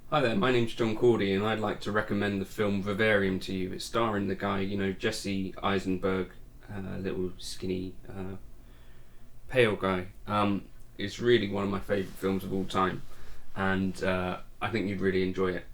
Hi there, my name's John Cordy and I'd like to recommend the film Vivarium to you. It's starring the guy, Jesse Eisenberg, little skinny, pale guy. It's really one of my favourite films of all time and I think you'd really enjoy it.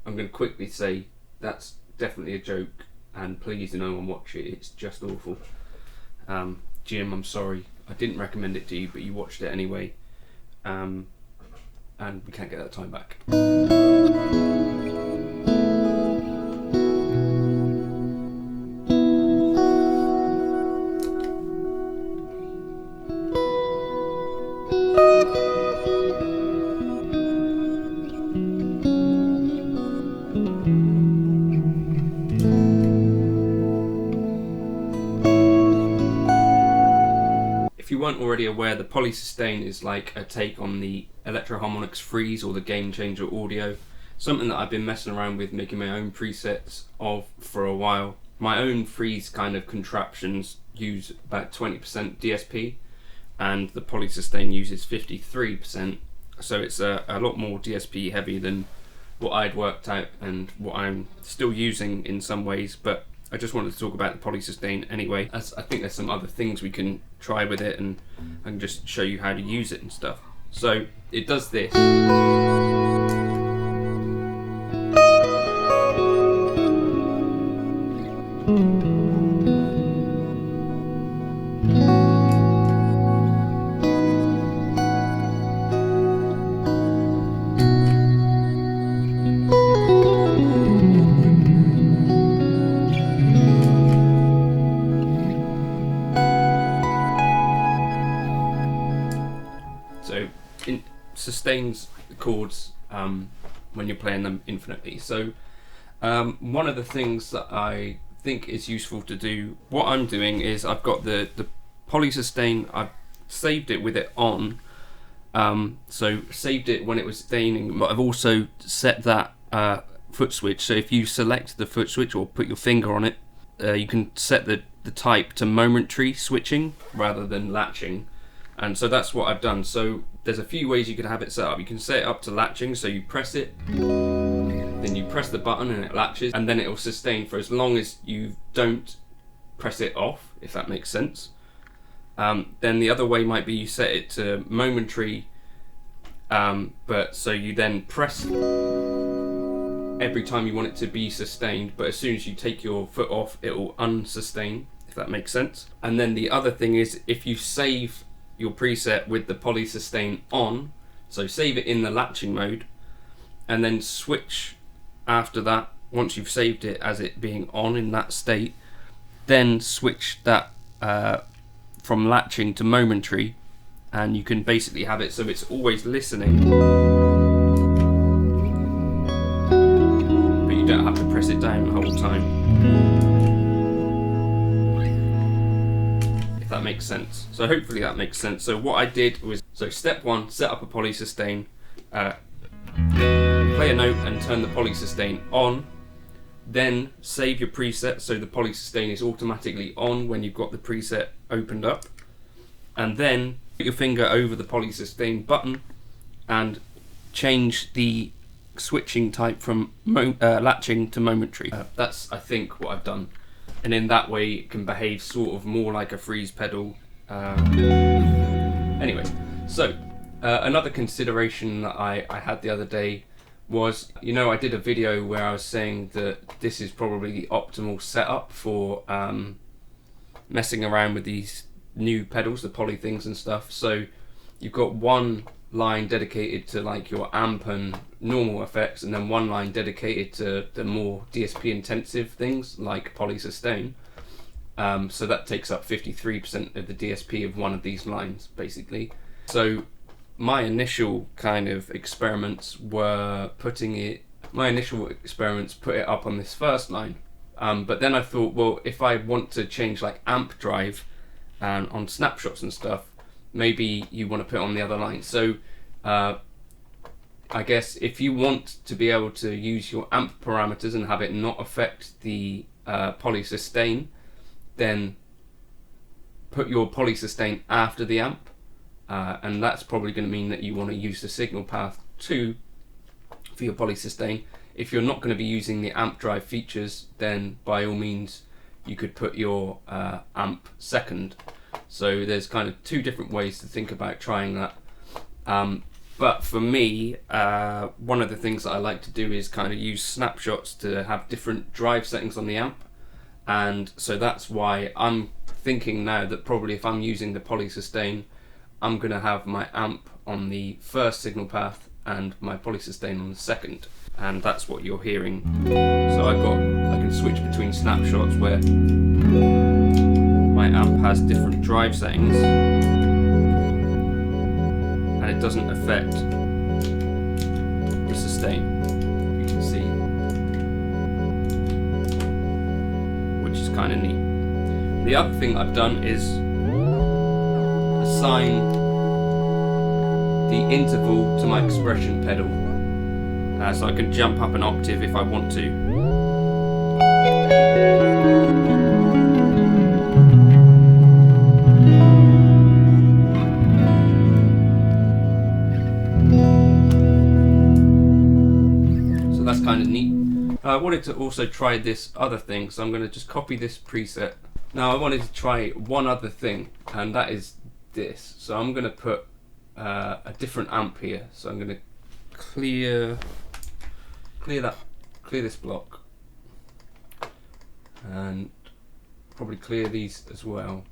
I'm going to quickly say that's definitely a joke and please no one watch it, it's just awful. Jim, I'm sorry, I didn't recommend it to you but you watched it anyway. And we can't get that time back. If you weren't already aware, the Polysustain is like a take on the Electro-Harmonix Freeze or the Game Changer Audio, something that I've been messing around with, making my own presets of for a while. My own Freeze kind of contraptions use about 20% DSP and the Polysustain uses 53%, so it's a lot more DSP heavy than what I'd worked out and what I'm still using in some ways, but I just wanted to talk about the Polysustain anyway, as I think there's some other things we can try with it and I can just show you how to use it and stuff. So it does this. So it sustains the chords when you're playing them infinitely. So one of the things that I think is useful to do, what I'm doing is I've got the Polysustain, I've saved it with it on, so saved it when it was staining, but I've also set that foot switch. So if you select the foot switch or put your finger on it, you can set the type to momentary switching rather than latching. And so that's what I've done. So there's a few ways you could have it set up. You can set it up to latching, so you press it, then you press the button and it latches, and then it will sustain for as long as you don't press it off, if that makes sense. Then the other way might be you set it to momentary, but so you then press every time you want it to be sustained, but as soon as you take your foot off, it will unsustain, if that makes sense. And then the other thing is if you save your preset with the Polysustain on, so save it in the latching mode and then switch after that once you've saved it as it being on in that state, then switch that from latching to momentary, and you can basically have it so it's always listening but you don't have to press it down the whole time, if that makes sense. So hopefully that makes sense. So what I did was, so step one, set up a Polysustain, play a note and turn the Polysustain on, then save your preset so the Polysustain is automatically on when you've got the preset opened up, and then put your finger over the Polysustain button and change the switching type from latching to momentary. That's, I think, what I've done, and in that way it can behave sort of more like a freeze pedal. Anyway, so another consideration that I had the other day was, I did a video where I was saying that this is probably the optimal setup for messing around with these new pedals, the poly things and stuff. So you've got one line dedicated to like your amp and normal effects, and then one line dedicated to the more DSP intensive things like Polysustain. So that takes up 53% of the DSP of one of these lines, basically. So my initial kind of experiments put it up on this first line. But then I thought, well, if I want to change like amp drive and on snapshots and stuff, maybe you want to put it on the other line. So I guess if you want to be able to use your amp parameters and have it not affect the Polysustain, then put your Polysustain after the amp, and that's probably going to mean that you want to use the signal path to for your polysustain. If you're not going to be using the amp drive features, then by all means you could put your amp second. So there's kind of two different ways to think about trying that. But for me, one of the things that I like to do is kind of use snapshots to have different drive settings on the amp. And so that's why I'm thinking now that probably if I'm using the polysustain, I'm going to have my amp on the first signal path and my polysustain on the second. And that's what you're hearing. So I can switch between snapshots where my amp has different drive settings and it doesn't affect the sustain, you can see, which is kind of neat. The other thing I've done is assign the interval to my expression pedal, so I can jump up an octave if I want to. So that's kind of neat. I wanted to also try this other thing, so I'm going to just copy this preset. Now I wanted to try one other thing, and that is this. So I'm going to put a different amp here. So I'm going to clear this block, and probably clear these as well.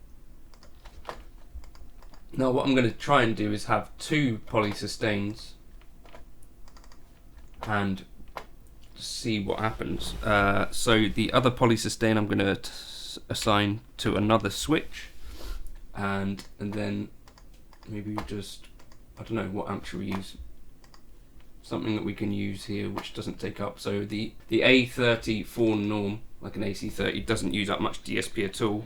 Now what I'm going to try and do is have two polysustains and see what happens. So the other polysustain I'm going to assign to another switch, and then maybe just, I don't know, what amp should we use? Something that we can use here which doesn't take up. So the A34 norm, like an AC30, doesn't use up much DSP at all.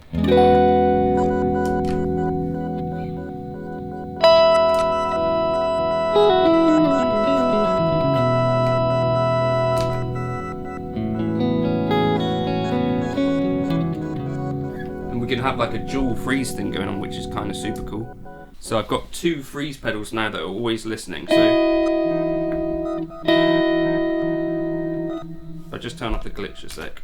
And we can have like a dual freeze thing going on, which is kind of super cool. So I've got two freeze pedals now that are always listening. So if I just turn off the glitch a sec.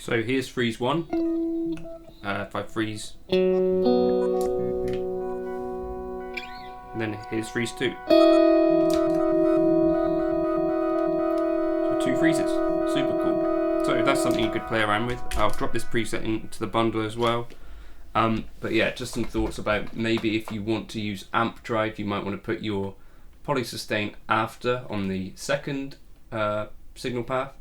So here's freeze 1. If I freeze, and then here's freeze 2. So 2 freezes, super cool. So that's something you could play around with. I'll drop this preset into the bundle as well. But yeah, just some thoughts about maybe if you want to use amp drive, you might want to put your polysustain after on the second signal path.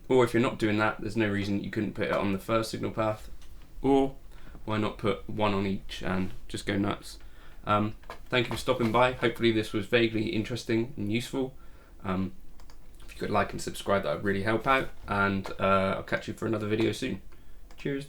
Or if you're not doing that, there's no reason you couldn't put it on the first signal path. Or why not put one on each and just go nuts. Thank you for stopping by. Hopefully this was vaguely interesting and useful. If you could like and subscribe, that would really help out. And I'll catch you for another video soon. Cheers.